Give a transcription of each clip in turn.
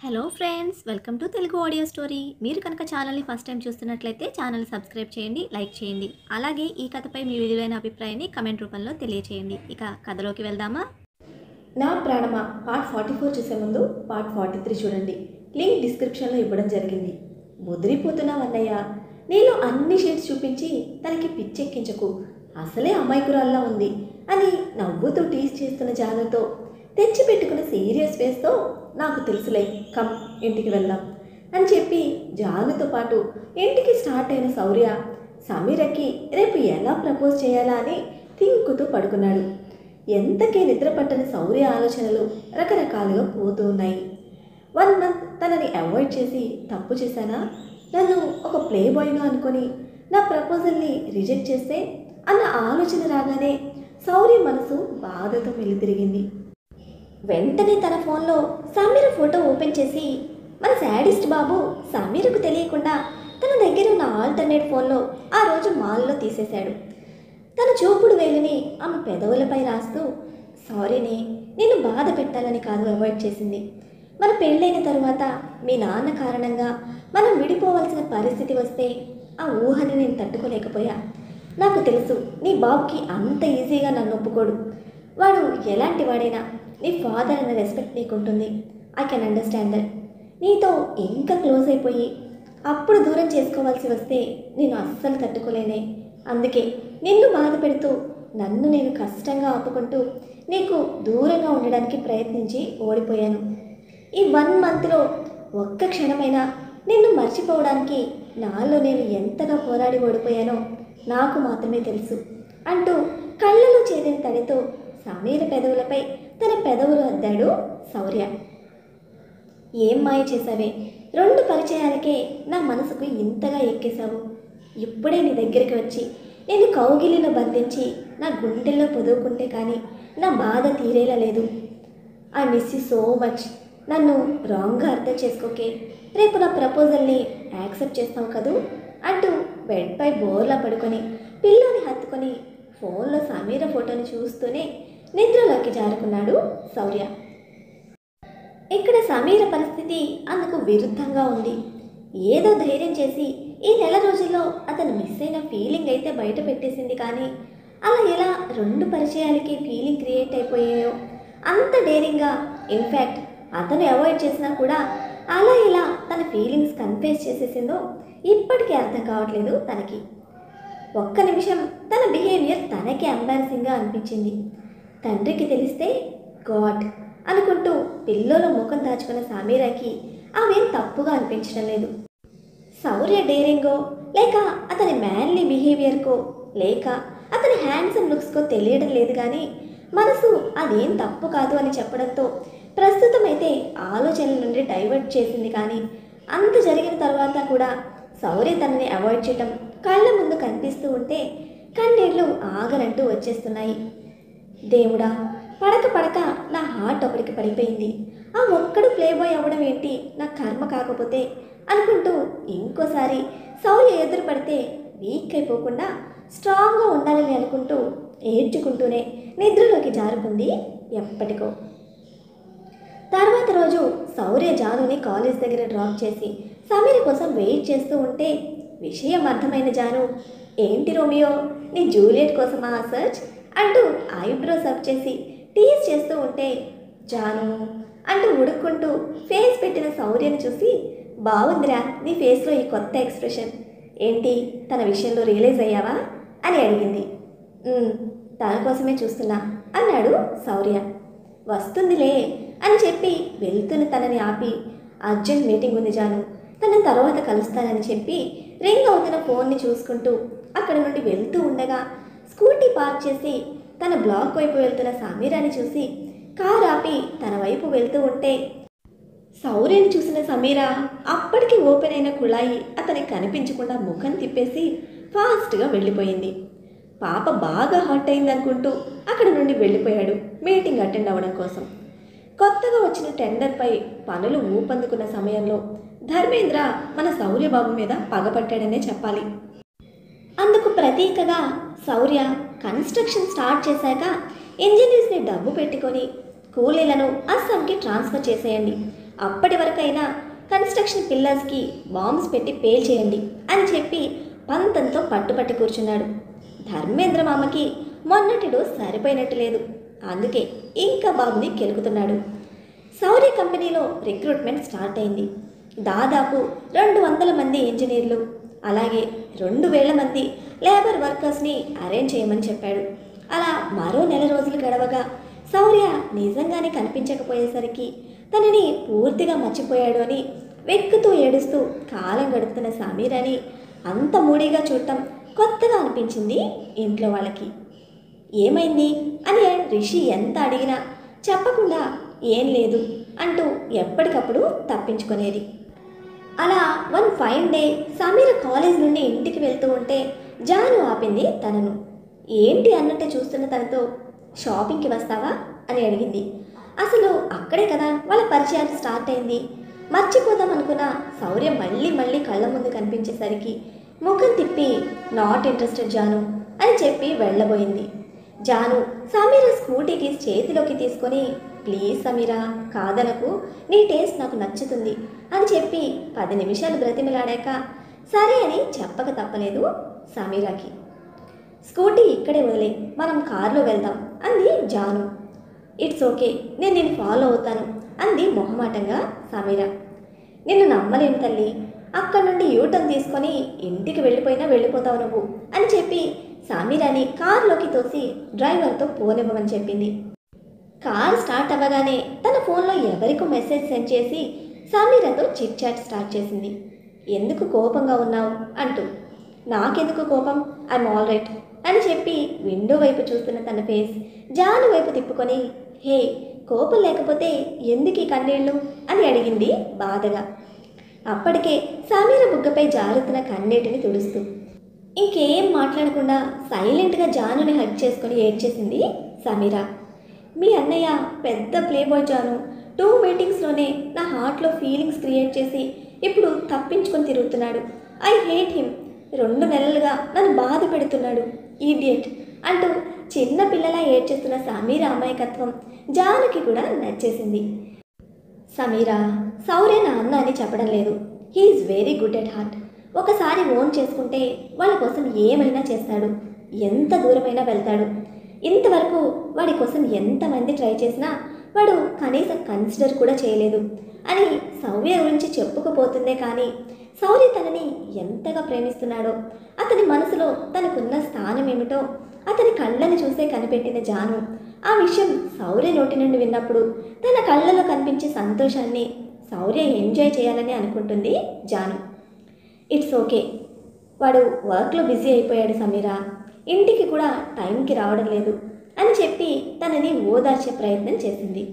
Hello friends, welcome to Telugu audio story. మీరు కనుక ఛానల్ని ఫస్ట్ టైం చూస్తున్నట్లయితే ఛానల్ సబ్స్క్రైబ్ చేయండి, లైక్ చేయండి. అలాగే ఈ కథపై మీ విలువైన అభిప్రాయాన్ని కమెంట్ రూపంలో తెలియచేయండి. ఇక కథలోకి వెళ్దామా? నా ప్రాణమా పార్ట్ 44 చూసే ముందు పార్ట్ 43 చూడండి. లింక్ డిస్క్రిప్షన్లో ఇవ్వడం జరిగింది. ముదిరిపోతున్నావన్నయ్య, నేను అన్ని షేడ్స్ చూపించి తనకి పిచ్చెక్కించకు, అసలే అమాయకురాల్లా ఉంది అని నవ్వుతూ టీస్ చేస్తున్న జానుతో తెచ్చిపెట్టుకున్న సీరియస్ ఫేస్తో నాకు తెలుసులే, కమ్ ఇంటికి వెళ్దాం అని చెప్పి జానుతో పాటు ఇంటికి స్టార్ట్ అయిన శౌర్య సమీరకి రేపు ఎలా ప్రపోజ్ చేయాలా అని తింకుతూ పడుకున్నాడు. ఎంతకీ నిద్ర పట్టని శౌర్య ఆలోచనలు రకరకాలుగా పోతూ ఉన్నాయి. 1 మంత్ తనని అవాయిడ్ చేసి తప్పు చేశానా, నన్ను ఒక ప్లే బాయ్గా అనుకొని నా ప్రపోజల్ని రిజెక్ట్ చేస్తే అన్న ఆలోచన రాగానే శౌర్య మనసు బాధతో వెళ్లితిరిగింది. వెంటనే తన ఫోన్లో సమీర ఫోటో ఓపెన్ చేసి మన శాడిస్ట్ బాబు సమీరకు తెలియకుండా తన దగ్గర ఉన్న ఆల్టర్నేట్ ఫోన్లో ఆ రోజు మాల్లో తీసేశాడు. తన చూపుడు వేలుని ఆమె పెదవులపై రాస్తూ, సారీనే, నేను బాధ పెట్టాలని కాదు అవాయిడ్ చేసింది. మన పెళ్ళైన తరువాత మీ నాన్న కారణంగా మనం విడిపోవాల్సిన పరిస్థితి వస్తే ఆ ఊహని నేను తట్టుకోలేకపోయా. నాకు తెలుసు నీ బాబుకి అంత ఈజీగా నన్ను ఒప్పుకోడు. వాడు ఎలాంటి వాడైనా నీ ఫాదర్ అన్న రెస్పెక్ట్ నీకుంటుంది. I can understand that. నీతో ఇంకా క్లోజ్ అయిపోయి అప్పుడు దూరం చేసుకోవాల్సి వస్తే నేను అస్సలు తట్టుకోలేనే. అందుకే నిన్ను బాధ పెడుతూ నన్ను నేను కష్టంగా ఆపుకుంటూ నీకు దూరంగా ఉండడానికి ప్రయత్నించి ఓడిపోయాను. ఈ 1 మంత్లో ఒక్క క్షణమైనా నిన్ను మర్చిపోవడానికి నాలో నేను ఎంతగా పోరాడి ఓడిపోయానో నాకు మాత్రమే తెలుసు అంటూ కళ్ళలో చేరిన తడితో సమీర పెదవులపై తన పెదవులు అద్దాడు శౌర్య. ఏం మాయ చేశావే, 2 పరిచయాలకే నా మనసుకు ఇంతగా ఎక్కేశావు. ఇప్పుడే నీ దగ్గరికి వచ్చి నేను కౌగిలిలో బంధించి నా గుండెల్లో పొదువుకుంటే కానీ నా బాధ తీరేలా లేదు. I miss you so much. నన్ను రాంగ్గా అర్థం చేసుకోకే. రేపు నా ప్రపోజల్ని యాక్సెప్ట్ చేస్తావు కదూ అంటూ బెడ్పై బోర్లా పడుకొని పిల్లోని హత్తుకొని ఫోన్లో సమీర ఫోటోని చూస్తూనే నిద్రలోకి జారుకున్నాడు శౌర్య. ఇక్కడ సమీర పరిస్థితి అందుకు విరుద్ధంగా ఉంది. ఏదో ధైర్యం చేసి ఈ నెల రోజుల్లో అతను మిస్ అయిన ఫీలింగ్ అయితే బయట పెట్టేసింది. కానీ అలా ఎలా 2 పరిచయాలకి ఫీలింగ్ క్రియేట్ అయిపోయాయో అంత డేరింగ్గా, ఇన్ఫ్యాక్ట్ అతను అవాయిడ్ చేసినా కూడా అలా ఇలా తన ఫీలింగ్స్ కన్ఫెస్ చేసేసిందో ఇప్పటికీ అర్థం కావట్లేదు తనకి. ఒక్క నిమిషం తన బిహేవియర్ తనకి ఎంబారసింగ్గా అనిపించింది. తండ్రికి తెలిస్తే గాడ్ అనుకుంటూ పిల్లోలో ముఖం దాచుకున్న సమీరాకి ఆమె తప్పుగా అనిపించడం లేదు. శౌర్య డేరింగో, లేక అతని మ్యాన్లీ బిహేవియర్కో, లేక అతని హ్యాండ్సమ్ లుక్స్కో తెలియడం లేదు. కానీ మనసు అదేం తప్పు కాదు అని చెప్పడంతో ప్రస్తుతం అయితే ఆలోచనల నుండి డైవర్ట్ చేసింది. కానీ అంత జరిగిన తర్వాత కూడా శౌర్య తనని అవాయిడ్ చేయటం కళ్ళ ముందు కనిపిస్తూ ఉంటే కన్నీళ్లు ఆగనంటూ వచ్చేస్తున్నాయి. దేవుడా, పడక పడక నా హార్ట్ ఒకడికి పడిపోయింది. ఆ ఒక్కడు ప్లేబాయ్ అవ్వడం ఏంటి నా కర్మ కాకపోతే అనుకుంటూ ఇంకోసారి శౌర్య ఎదురు పడితే వీక్ అయిపోకుండా స్ట్రాంగ్గా ఉండాలని అనుకుంటూ ఏడ్చుకుంటూనే నిద్రలోకి జారుకుంది ఎప్పటికో. తర్వాత రోజు శౌర్య జానుని కాలేజ్ దగ్గర డ్రాప్ చేసి సమీర కోసం వెయిట్ చేస్తూ ఉంటే విషయం అర్థమైన జాను, ఏంటి రోమియో, నీ జూలియట్ కోసమా సర్చ్ అంటూ ఐబ్రోస్ అప్ చేసి టీజ్ చేస్తూ ఉంటే జాను అంటూ ఉడుక్కుంటూ ఫేస్ పెట్టిన శౌర్యను చూసి, బాగుందిరా నీ ఫేస్లో ఈ కొత్త ఎక్స్ప్రెషన్, ఏంటి తన విషయంలో రియలైజ్ అయ్యావా అని అడిగింది. తన కోసమే చూస్తున్నా అన్నాడు శౌర్య. వస్తుందిలే అని చెప్పి వెళ్తున్న తనని ఆపి, అర్జెంట్ మీటింగ్ ఉంది జాను, తన తర్వాత కలుస్తానని చెప్పి రింగ్ అవుతున్న ఫోన్ని చూసుకుంటూ అక్కడ నుండి వెళ్తూ ఉండగా స్కూటీ పార్క్ చేసి తన బ్లాక్ వైపు వెళ్తున్న సమీరాని చూసి కారు ఆపి తన వైపు వెళ్తూ ఉంటే శౌర్యని చూసిన సమీర అప్పటికి ఓపెన్ అయిన కుళాయి అతనికి కనిపించకుండా ముఖం తిప్పేసి ఫాస్ట్గా వెళ్ళిపోయింది. పాప బాగా హర్ట్ అయిందనుకుంటూ అక్కడ నుండి వెళ్ళిపోయాడు మీటింగ్ అటెండ్ అవ్వడం కోసం. కొత్తగా వచ్చిన టెండర్పై పనులు ఊపందుకున్న సమయంలో ధర్మేంద్ర మన శౌర్యబాబు మీద పగపట్టాడనే చెప్పాలి. అందుకు ప్రతీకగా శౌర్య కన్స్ట్రక్షన్ స్టార్ట్ చేశాక ఇంజనీర్స్ని డబ్బు పెట్టుకొని కూలీలను అస్సాంకి ట్రాన్స్ఫర్ చేసేయండి, అప్పటి వరకైనా కన్స్ట్రక్షన్ పిల్లర్స్కి బాంబ్స్ పెట్టి పేల్చేయండి అని చెప్పి పంతంతో పట్టుపట్టి కూర్చున్నాడు. ధర్మేంద్ర మామకి మొన్నటి డోస్ సరిపోయినట్టు లేదు. అందుకే ఇంకా బాబుని కెలుకుతున్నాడు. శౌర్య కంపెనీలో రిక్రూట్మెంట్ స్టార్ట్ అయింది. దాదాపు 200 మంది ఇంజనీర్లు అలాగే 2000 మంది లేబర్ వర్కర్స్ని అరేంజ్ చేయమని చెప్పాడు. అలా మరో నెల రోజులు గడవగా శౌర్య నిజంగానే కనిపించకపోయేసరికి తనని పూర్తిగా మర్చిపోయాడు అని వెక్కుతూ ఏడుస్తూ కాలం గడుపుతున్న సమీరాని అంత మూడీగా చూడటం కొత్తగా అనిపించింది ఇంట్లో వాళ్ళకి. ఏమైంది అని రిషి ఎంత అడిగినా చెప్పకుండా ఏం లేదు అంటూ ఎప్పటికప్పుడు తప్పించుకునేది. అలా one fine day Sameera college నుండి ఇంటికి వెళ్తూ ఉంటే జాను ఆపింది తనను. ఏంటి అన్నట్టే చూస్తున్న తనతో షాపింగ్కి వస్తావా అని అడిగింది. అసలు అక్కడే కదా వాళ్ళ పరిచయాలు స్టార్ట్ అయింది. మర్చిపోదాం అనుకున్న శౌర్య మళ్ళీ మళ్ళీ కళ్ళ ముందు కనిపించేసరికి ముఖం తిప్పి నాట్ ఇంట్రెస్టెడ్ జాను అని చెప్పి వెళ్ళబోయింది. జాను సమీర స్కూటీకి చేతిలోకి తీసుకొని ప్లీజ్ సమీరా కాదనకు, నీ టేస్ట్ నాకు నచ్చుతుంది అని చెప్పి 10 నిమిషాలు బ్రతిమిలాడాక సరే అని చెప్పక తప్పలేదు సమీరాకి. స్కూటీ ఇక్కడే వదిలే, మనం కారులో వెళ్దాం అంది జాను. ఇట్స్ ఓకే, నేను నిన్ను ఫాలో అవుతాను అంది మొహమాటంగా సమీరా. నిన్ను నమ్మలేను తల్లి, అక్కడ నుండి యూటర్న్ తీసుకొని ఇంటికి వెళ్ళిపోతావు నువ్వు అని చెప్పి సమీరాని కారులోకి తోసి డ్రైవర్తో పోనివ్వమని చెప్పింది. కార్ స్టార్ట్ అవ్వగానే తన ఫోన్లో ఎవరికో మెసేజ్ సెండ్ చేసి సమీరాతో చిట్ చాట్ స్టార్ట్ చేసింది. ఎందుకు కోపంగా ఉన్నావు అంటూ. నాకెందుకు కోపం, ఐఎమ్ ఆల్ రైట్ అని చెప్పి విండో వైపు చూస్తున్న తన ఫేస్ జాను వైపు తిప్పుకొని హే కోపం లేకపోతే ఎందుకు ఈ కన్నీళ్ళు అని అడిగింది బాధగా. అప్పటికే సమీర బుగ్గపై జారుతున్న కన్నీటిని తుడుస్తూ. ఇంకేం మాట్లాడకుండా సైలెంట్గా జానుని హగ్ చేసుకొని ఏడ్చేసింది సమీర. మీ అన్నయ్య పెద్ద ప్లేబాయ్ జాను, 2 మీటింగ్స్లోనే నా హార్ట్లో ఫీలింగ్స్ క్రియేట్ చేసి ఇప్పుడు తప్పించుకొని తిరుగుతున్నాడు. I hate him. 2 నెలలుగా నన్ను బాధ పెడుతున్నాడు ఈడియట్ అంటూ చిన్న పిల్లలా ఏడ్చేస్తున్న సమీర అమాయకత్వం జానుకి కూడా నచ్చేసింది. సమీరా, శౌర్య నా అన్న అని చెప్పడం లేదు. He's very good at heart. ఒకసారి ఓన్ చేసుకుంటే వాళ్ళ కోసం ఏమైనా చేస్తాడు, ఎంత దూరమైనా వెళ్తాడు. ఇంతవరకు వాడి కోసం ఎంతమంది ట్రై చేసినా వాడు కనీసం కన్సిడర్ కూడా చేయలేదు అని శౌర్య గురించి చెప్పుకుపోతుందే కానీ శౌర్య తనని ఎంతగా ప్రేమిస్తున్నాడో, అతని మనసులో తనకున్న స్థానం ఏమిటో అతని కళ్ళని చూసే కనిపెట్టిన జాను ఆ విషయం శౌర్య నోటి నుండి విన్నప్పుడు తన కళ్ళలో కనిపించే సంతోషాన్ని శౌర్య ఎంజాయ్ చేయాలని అనుకుంటుంది జాను. ఇట్స్ ఓకే, వాడు వర్క్లో బిజీ అయిపోయాడు సమీరా, ఇంటికి కూడా టైంకి రావడం లేదు అని చెప్పి తనని ఓదార్చే ప్రయత్నం చేసింది.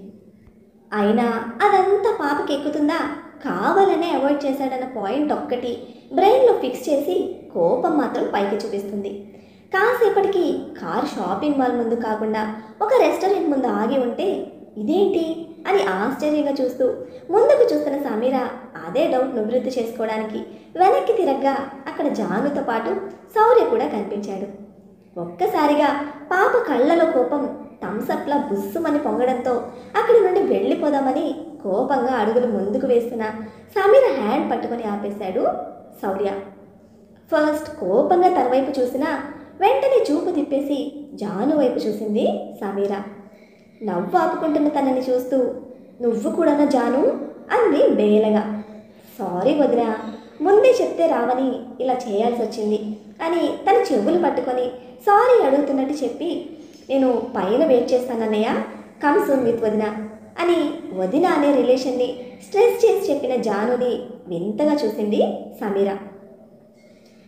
అయినా అదంతా పాపకి ఎక్కుతుందా, కావాలనే అవాయిడ్ చేశాడన్న పాయింట్ ఒక్కటి బ్రెయిన్లో ఫిక్స్ చేసి కోపం మాత్రం పైకి చూపిస్తుంది. కాసేపటికి కారు షాపింగ్ మాల్ ముందు కాకుండా ఒక రెస్టారెంట్ ముందు ఆగి ఉంటే ఇదేంటి అని ఆశ్చర్యంగా చూస్తూ ముందుకు చూస్తున్న సమీర అదే డౌట్ నివృత్తి చేసుకోవడానికి వెనక్కి తిరగ్గా అక్కడ జానుతో పాటు శౌర్య కూడా కనిపించాడు. ఒక్కసారిగా పాప కళ్ళలో కోపం థమ్సప్లా బుస్సుమని పొంగడంతో అక్కడి నుండి వెళ్ళిపోదామని కోపంగా అడుగులు ముందుకు వేస్తున్న సమీర హ్యాండ్ పట్టుకొని ఆపేశాడు శౌర్య. ఫస్ట్ కోపంగా తన వైపు చూసినా వెంటనే చూపు తిప్పేసి జాను వైపు చూసింది సమీర. నవ్వు ఆపుకుంటున్న తనని చూస్తూ నువ్వు కూడానా జాను అంది బేలగా. సారీ వదినా, ముందే చెప్తే రావని ఇలా చేయాల్సి వచ్చింది అని తన చెవులు పట్టుకొని సారీ అడుగుతున్నట్టు చెప్పి నేను పైన వెయిట్ చేస్తానన్నయ్య, కమ్ సూన్ విత్ వదిన అని వదిన అనే రిలేషన్ని స్ట్రెస్ చేసి చెప్పిన జానుని వింతగా చూసింది సమీర.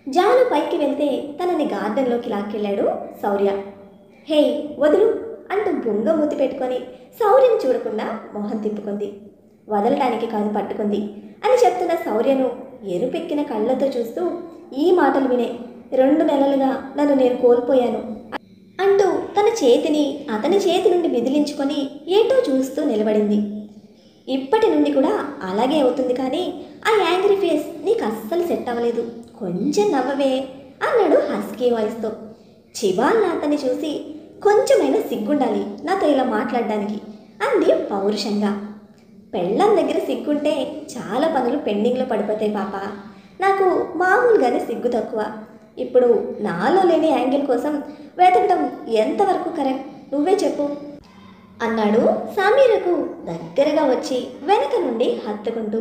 జాను పైకి వెళ్తే తనని గార్డెన్లోకి లాక్కెళ్ళాడు శౌర్య. హే వదులు అంటూ బొంగ మూతి పెట్టుకొని శౌర్యను చూడకుండా మొహం తిప్పుకుంది. వదలటానికి కాదు పట్టుకుంది అని చెప్తున్న శౌర్యను ఎరుపెక్కిన కళ్ళతో చూస్తూ ఈ మాటలు వినే 2 నెలలుగా నన్ను నేను కోల్పోయాను అంటూ తన చేతిని అతని చేతి నుండి విదిలించుకొని ఏటో చూస్తూ నిలబడింది. ఇప్పటి నుండి కూడా అలాగే అవుతుంది, కానీ ఆ యాంగ్రీ ఫేస్ నీకు అస్సలు సెట్ అవ్వలేదు, కొంచెం నవ్వవే అన్నాడు హస్కీ వాయిస్తో. చివాల్న అతన్ని చూసి కొంచెమైనా సిగ్గుండాలి నాతో ఇలా మాట్లాడడానికి అంది పౌరుషంగా. పెళ్ళాం దగ్గర సిగ్గుంటే చాలా పనులు పెండింగ్లో పడిపోతాయి పాప. నాకు మామూలుగానే సిగ్గు తక్కువ. ఇప్పుడు నాలో లేని యాంగిల్ కోసం వెతకడం ఎంతవరకు కరెక్ట్, నువ్వే చెప్పు అన్నాడు సమీరకు దగ్గరగా వచ్చి వెనక నుండి హత్తుకుంటూ.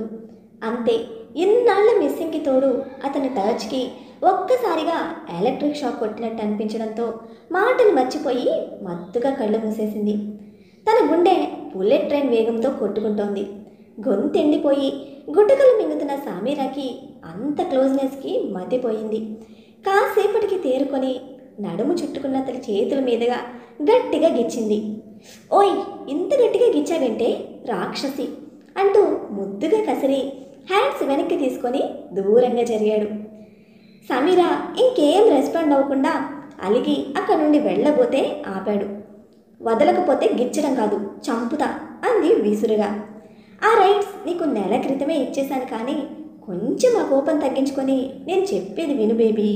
అంతే, ఇన్నాళ్ల మిస్సింగ్కి తోడు అతని టచ్కి ఒక్కసారిగా ఎలక్ట్రిక్ షాక్ కొట్టినట్టు అనిపించడంతో మాటలు మర్చిపోయి మత్తుగా కళ్ళు మూసేసింది. తన గుండె బుల్లెట్ ట్రైన్ వేగంతో కొట్టుకుంటోంది. గొంతెండిపోయి గుటకలు మింగుతున్న సమీరాకి అంత క్లోజ్నెస్కి మతిపోయింది. కాసేపటికి తేరుకొని నడుము చుట్టుకున్న అతని చేతుల మీదుగా గట్టిగా గిచ్చింది. ఓయ్, ఇంత గట్టిగా గిచ్చావంటే రాక్షసి అంటూ ముద్దుగా కసిరి హ్యాండ్స్ వెనక్కి తీసుకొని దూరంగా జరిగాడు. సమీరా ఇంకేం రెస్పాండ్ అవ్వకుండా అలిగి అక్కడి నుండి వెళ్ళబోతే ఆపాడు. వదలకపోతే గిచ్చడం కాదు, చంపుతా అంది విసురుగా. ఆ రైట్స్ నీకు నెల క్రితమే ఇచ్చేశాను, కానీ కొంచెం ఆ కోపం తగ్గించుకొని నేను చెప్పేది విను బేబీ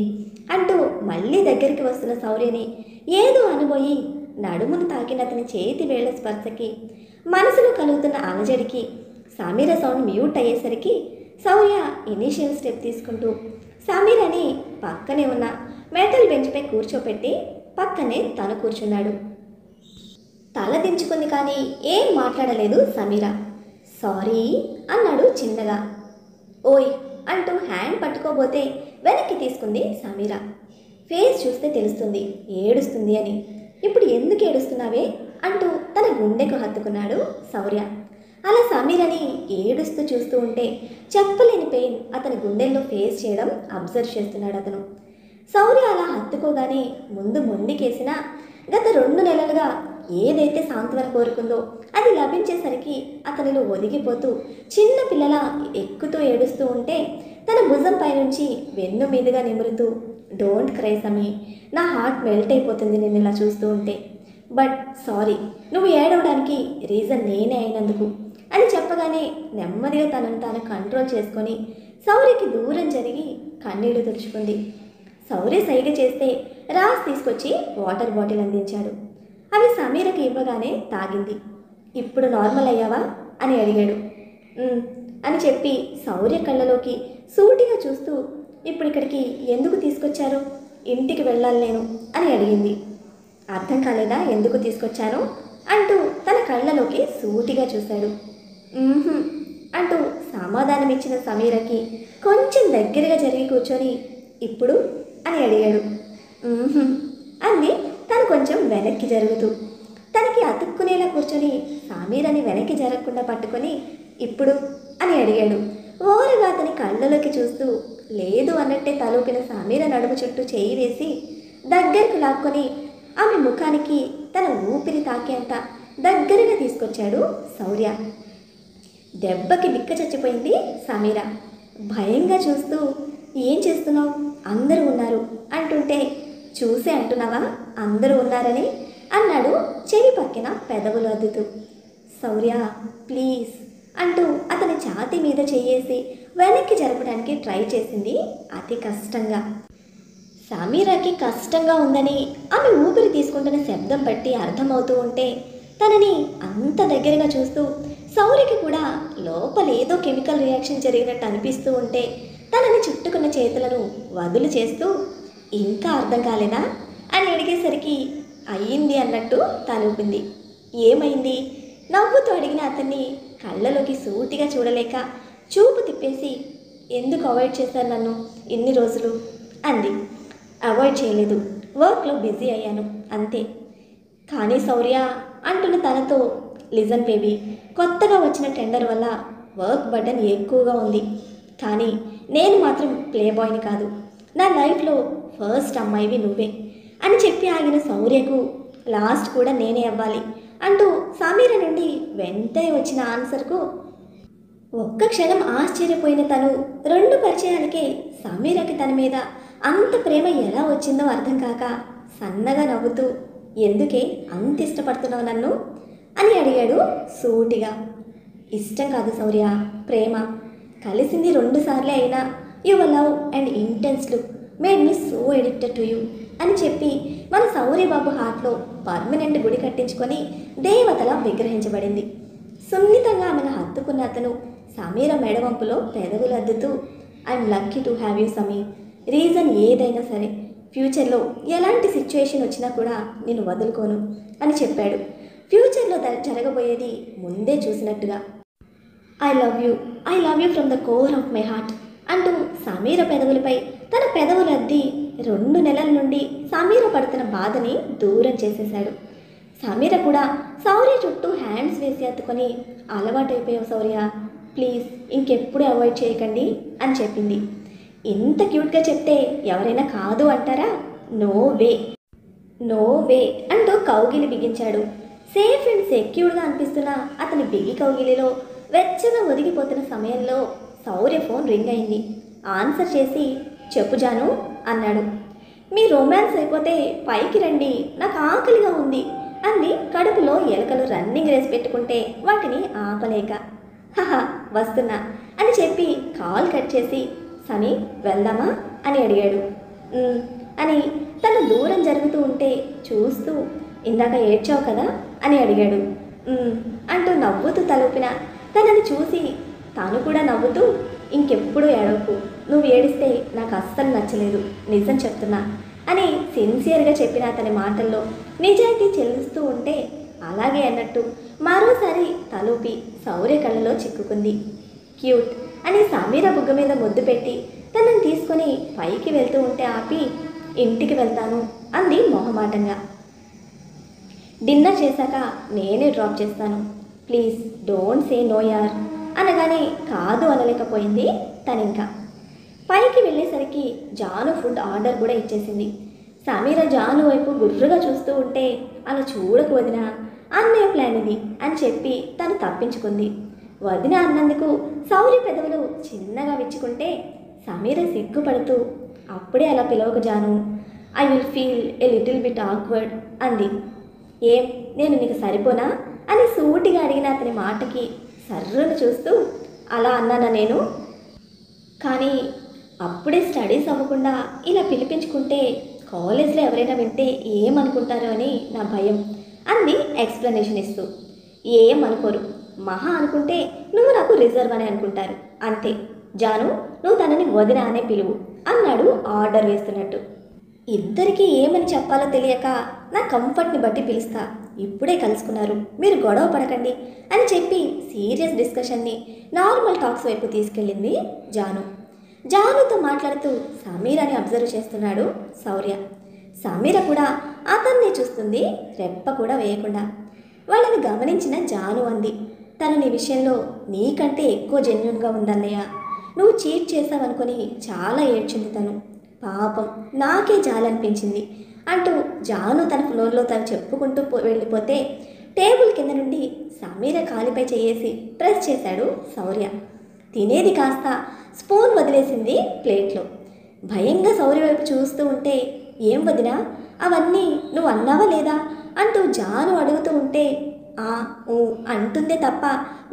అంటూ మళ్ళీ దగ్గరికి వస్తున్న శౌర్యని ఏదో అనుబోయి నడుమును తాకిన అతని చేతి వేళ్ల స్పర్శకి మనసులో కలుగుతున్న అలజడికి సమీర సౌండ్ మ్యూట్ అయ్యేసరికి శౌర్య ఇనీషియల్ స్టెప్ తీసుకుంటూ సమీరని పక్కనే ఉన్న మెటల్ బెంచ్పై కూర్చోపెట్టి పక్కనే తను కూర్చున్నాడు. తల దించుకుంది కానీ ఏం మాట్లాడలేదు సమీర. సారీ అన్నాడు చిన్నగా. ఓయ్ అంటూ హ్యాండ్ పట్టుకోబోతే వెనక్కి తీసుకుంది సమీర. ఫేస్ చూస్తే తెలుస్తుంది ఏడుస్తుంది అని. ఇప్పుడు ఎందుకు ఏడుస్తున్నావే అంటూ తన గుండెకు హత్తుకున్నాడు శౌర్య. అలా సమీరని ఏడుస్తూ చూస్తూ ఉంటే చెప్పలేని పెయిన్ అతని గుండెల్లో ఫేస్ చేయడం అబ్జర్వ్ చేస్తున్నాడు అతను. శౌర్య అలా హత్తుకోగానే ముందు మొండికేసిన గత 2 నెలలుగా ఏదైతే సాంత్వన కోరుకుందో అది లభించేసరికి అతనిలో ఒదిగిపోతూ చిన్న పిల్లల ఎక్కుతూ ఏడుస్తూ ఉంటే తన భుజం పైనుంచి వెన్ను మీదుగా నిమురుతూ డోంట్ క్రై సమీ, నా హార్ట్ మెల్ట్ అయిపోతుంది నేను ఇలా చూస్తూ ఉంటే. బట్ సారీ, నువ్వు ఏడవడానికి రీజన్ నేనే అయినందుకు అని చెప్పగానే నెమ్మదిగా తనను తాను కంట్రోల్ చేసుకొని శౌర్యకి దూరం జరిగి కన్నీళ్లు తుడుచుకుంది. శౌర్య సైగ చేస్తే రాజ్ తీసుకొచ్చి వాటర్ బాటిల్ అందించాడు. అవి సమీరకి ఇవ్వగానే తాగింది. ఇప్పుడు నార్మల్ అయ్యావా అని అడిగాడు. అని చెప్పి శౌర్య కళ్ళలోకి సూటిగా చూస్తూ ఇప్పుడు ఇక్కడికి ఎందుకు తీసుకొచ్చారు, ఇంటికి వెళ్ళాలి నేను అని అడిగింది. అర్థం కాలేదా ఎందుకు తీసుకొచ్చాను అంటూ తన కళ్ళలోకి సూటిగా చూశాడు. అంటూ సమాధానమిచ్చిన సమీరకి కొంచెం దగ్గరగా జరిగి కూర్చొని ఇప్పుడు అని అడిగాడు. అంది తను కొంచెం వెనక్కి జరుగుతూ. తనకి అతుక్కునేలా కూర్చొని సమీరని వెనక్కి జరగకుండా పట్టుకొని ఇప్పుడు అని అడిగాడు. ఓరగా అతని కళ్ళలోకి చూస్తూ లేదు అన్నట్టే తలూపిన సమీర నడుము చుట్టూ చేయి వేసి దగ్గరకు లాక్కొని ఆమె ముఖానికి తన ఊపిరి తాకేంత దగ్గరగా తీసుకొచ్చాడు శౌర్య. దెబ్బకి బిక్క చచ్చిపోయింది సమీర. భయంగా చూస్తూ ఏం చేస్తున్నావు, అందరూ ఉన్నారు అంటుంటే చూసే అంటున్నావా అందరూ ఉన్నారని అన్నాడు చెవి పక్కిన పెదవులు అద్దుతూ. శౌర్య ప్లీజ్ అంటూ అతని ఛాతీ మీద చెయ్యేసి వెనక్కి జరపడానికి ట్రై చేసింది అతి కష్టంగా. సమీరాకి కష్టంగా ఉందని ఆమె ఊపిరి తీసుకుంటున్న శబ్దం బట్టి అర్థమవుతూ ఉంటే తనని అంత దగ్గరగా చూస్తూ శౌర్యకి కూడా లోపల ఏదో కెమికల్ రియాక్షన్ జరిగినట్టు అనిపిస్తూ ఉంటే తనని చుట్టుకున్న చేతులను వదులు చేస్తూ ఇంకా అర్థం కాలేదా అని అడిగేసరికి అయ్యింది అన్నట్టు తలూపింది. ఏమైంది నవ్వుతూ అడిగిన అతన్ని కళ్ళలోకి సూటిగా చూడలేక చూపు తిప్పేసి ఎందుకు అవాయిడ్ చేశారు నన్ను ఇన్ని రోజులు అంది. అవాయిడ్ చేయలేదు, వర్క్లో బిజీ అయ్యాను అంతే. కానీ శౌర్య అంటున్న తనతో లిజన్ బేబీ, కొత్తగా వచ్చిన టెండర్ వల్ల వర్క్ బర్డన్ ఎక్కువగా ఉంది, కానీ నేను మాత్రం ప్లే బాయ్ని కాదు, నా లైఫ్లో ఫస్ట్ అమ్మాయివి నువ్వే అని చెప్పి ఆగిన శౌర్యకు లాస్ట్ కూడా నేనే అవ్వాలి అంటూ సమీర నుండి వెంటనే వచ్చిన ఆన్సర్కు ఒక్క క్షణం ఆశ్చర్యపోయిన తను 2 పరిచయాలకే సమీరకి తన మీద అంత ప్రేమ ఎలా వచ్చిందో అర్థం కాక సన్నగా నవ్వుతూ ఎందుకే అంత ఇష్టపడుతున్నావు నన్ను అని అడిగాడు సూటిగా. ఇష్టం కాదు శౌర్య, ప్రేమ. కలిసింది 2 సార్లే అయినా your love and intense look made me so addicted to you అని చెప్పి మన శౌర్యబాబు హార్ట్లో పర్మనెంట్ గుడి కట్టించుకొని దేవతలా విగ్రహించబడింది. సున్నితంగా ఆమెను హత్తుకున్న అతను సమీర మెడవంపులో పెదవులు అద్దుతూ, I'm lucky to have you Sami. Reason ఏదైనా సరే, ఫ్యూచర్లో ఎలాంటి సిచ్యుయేషన్ వచ్చినా కూడా నేను వదులుకోను అని చెప్పాడు. ఫ్యూచర్లో జరగబోయేది ముందే చూసినట్టుగా. I love you from the core of my heart అంటూ సమీర పెదవులపై తన పెదవులు అద్ది 2 నెలల నుండి సమీర పడుతున్న బాధని దూరం చేసేశాడు. సమీర కూడా శౌర్య చుట్టూ హ్యాండ్స్ వేసి ఎత్తుకొని, అలవాటైపోయావు శౌర్య, ప్లీజ్ ఇంకెప్పుడు అవాయిడ్ చేయకండి అని చెప్పింది. ఇంత క్యూట్గా చెప్తే ఎవరైనా కాదు అంటారా? నో వే అంటూ కౌగిలి బిగించాడు. సేఫ్ అండ్ సెక్యూర్గా అనిపిస్తున్న అతని బిగి కౌగిలిలో వెచ్చగా ఒదిగిపోతున్న సమయంలో శౌర్య ఫోన్ రింగ్ అయింది. ఆన్సర్ చేసి, చెప్పు జాను అన్నాడు. మీ రొమాన్స్ అయిపోతే పైకి రండి, నాకు ఆకలిగా ఉంది అంది కడుపులో ఎలుకలు రన్నింగ్ రేస్ పెట్టుకుంటే వాటిని ఆపలేక. హహా వస్తున్నా అని చెప్పి కాల్ కట్ చేసి, సమీ వెళ్దామా అని అడిగాడు. అని తను దూరం జరుగుతూ ఉంటే చూస్తూ, ఇందాక ఏడ్చావు కదా అని అడిగాడు. అంటూ నవ్వుతూ తలూపిన తనని చూసి తాను కూడా నవ్వుతూ, ఇంకెప్పుడు ఏడవకు, నువ్వు ఏడిస్తే నాకు అస్సలు నచ్చలేదు, నిజం చెప్తున్నా అని సిన్సియర్గా చెప్పిన అతని మాటల్లో నిజాయితీ చెల్లిస్తూ ఉంటే అలాగే అన్నట్టు మరోసారి తలూపి శౌర్య కళ్ళలో చిక్కుకుంది. క్యూట్ అని సమీర బుగ్గ మీద ముద్దు పెట్టి తనని తీసుకొని పైకి వెళ్తూ ఉంటే ఆపి, ఇంటికి వెళ్తాను అంది మొహమాటంగా. డిన్నర్ చేశాక నేనే డ్రాప్ చేస్తాను, ప్లీజ్ డోంట్ సే నో యార్ అనగానే కాదు అనలేకపోయింది తనింకా. పైకి వెళ్ళేసరికి జాను ఫుడ్ ఆర్డర్ కూడా ఇచ్చేసింది. సమీర జాను వైపు గుర్రుగా చూస్తూ ఉంటే, అలా చూడకు వదిన, అన్నయ్య ప్లాన్ ఇది అని చెప్పి తను తప్పించుకుంది. వదిన అన్నందుకు శౌర్య పెదవులు చిన్నగా విచ్చుకుంటే సమీర సిగ్గుపడుతూ, అప్పుడే అలా పిలవకు జాను, I will feel a little bit awkward అంది. ఏం నేను నీకు సరిపోనా అని సూటిగా అడిగిన అతని మాటకి సర్రును చూస్తూ, అలా అన్నానా నేను? కానీ అప్పుడే స్టడీస్ అవ్వకుండా ఇలా పిలిపించుకుంటే కాలేజ్లో ఎవరైనా వింటే ఏమనుకుంటారో అని నా భయం అంది ఎక్స్ప్లెనేషన్ ఇస్తూ. ఏమనుకోరు, మహా అనుకుంటే నువ్వు నాకు రిజర్వ్ అని అనుకుంటారు అంతే. జాను నువ్వు తనని వదిన అనే పిలువు అన్నాడు ఆర్డర్ వేస్తున్నట్టు. ఇద్దరికీ ఏమని చెప్పాలో తెలియక నా కంఫర్ట్ని బట్టి పిలుస్తా, ఇప్పుడే కలుసుకున్నారు, మీరు గొడవ పడకండి అని చెప్పి సీరియస్ డిస్కషన్ని నార్మల్ టాక్స్ వైపు తీసుకెళ్ళింది జాను. జానుతో మాట్లాడుతూ సమీరని అబ్జర్వ్ చేస్తున్నాడు శౌర్య. సమీర కూడా అతన్ని చూస్తుంది, రెప్ప కూడా వేయకుండా. వాళ్ళని గమనించిన జాను అంది, తను నీ విషయంలో నీకంటే ఎక్కువ జెన్యూన్గా ఉందన్నయ్య, నువ్వు చీట్ చేసావనుకొని చాలా ఏడ్చింది తను, పాపం నాకే జాలనిపించింది అంటూ జాను తన ఫ్లోర్లో తను చెప్పుకుంటూ వెళ్ళిపోతే టేబుల్ కింద నుండి సమీర కాలిపై చేయేసి ప్రెస్ చేశాడు శౌర్య. తినేది కాస్త స్పూన్ వదిలేసింది ప్లేట్లో. భయంగా శౌర్య వైపు చూస్తూ ఉంటే, ఏం వదినా అవన్నీ నువ్వు అన్నావా లేదా అంటూ జాను అడుగుతూ ఉంటే ఊ అంటుందే తప్ప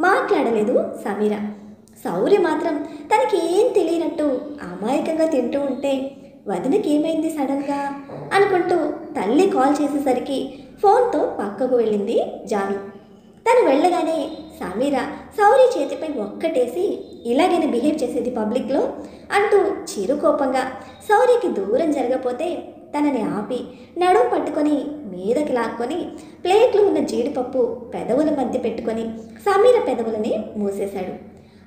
మాట్లాడలేదు సమీర. శౌర్య మాత్రం తనకి ఏం తెలియనట్టు అమాయకంగా తింటూ ఉంటే, వదినకి ఏమైంది సడన్గా అనుకుంటూ తల్లి కాల్ చేసేసరికి ఫోన్తో పక్కకు వెళ్ళింది జాను. తను వెళ్ళగానే సమీర శౌర్య చేతిపై ఒక్కటేసి, ఇలాగైనా బిహేవ్ చేసేది పబ్లిక్లో అంటూ చిరుకోపంగా శౌర్యకి దూరం జరగపోతే తనని ఆపి నడుము పట్టుకొని మీదకి లాక్కొని ప్లేట్లో ఉన్న జీడిపప్పు పెదవుల మధ్య పెట్టుకొని సమీర పెదవులని మూసేశాడు.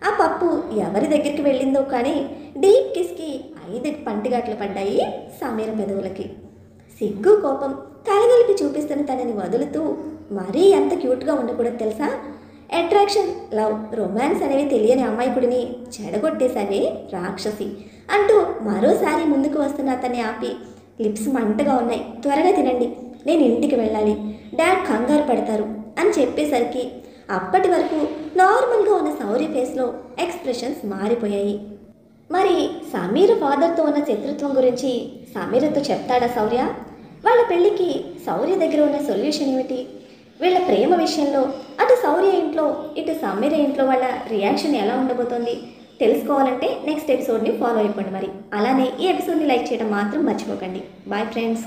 ఆ పప్పు ఎవరి దగ్గరికి వెళ్ళిందో కానీ డీప్ కిస్కి 5 పంటిగాట్లు పడ్డాయి సమీర పెదవులకి. సిగ్గు కోపం కలగలిపి చూపిస్తున్న తనని వదులుతూ, మరీ ఎంత క్యూట్గా ఉండకూడదు తెలుసా, అట్రాక్షన్, లవ్, రొమాన్స్ అనేవి తెలియని అమాయకుడిని చెడగొట్టేశావే రాక్షసి అంటూ మరోసారి ముందుకు వస్తున్న అతన్ని ఆపి, లిప్స్ మంటగా ఉన్నాయి, త్వరగా తినండి, నేను ఇంటికి వెళ్ళాలి, డాడ్ కంగారు పడతారు అని చెప్పేసరికి అప్పటి వరకు నార్మల్గా ఉన్న శౌర్య ఫేస్లో ఎక్స్ప్రెషన్స్ మారిపోయాయి. మరి సమీర ఫాదర్తో ఉన్న శత్రుత్వం గురించి సమీరతో చెప్తాడా శౌర్య? వాళ్ళ పెళ్ళికి శౌర్య దగ్గర ఉన్న సొల్యూషన్ ఏమిటి? వీళ్ళ ప్రేమ విషయంలో అటు శౌర్య ఇంట్లో ఇటు సమీర ఇంట్లో వాళ్ళ రియాక్షన్ ఎలా ఉండబోతోంది తెలుసుకోవాలంటే నెక్స్ట్ ఎపిసోడ్ని ఫాలో అయిపోండి. మరి అలానే ఈ ఎపిసోడ్ని లైక్ చేయడం మాత్రం మర్చిపోకండి. Bye friends.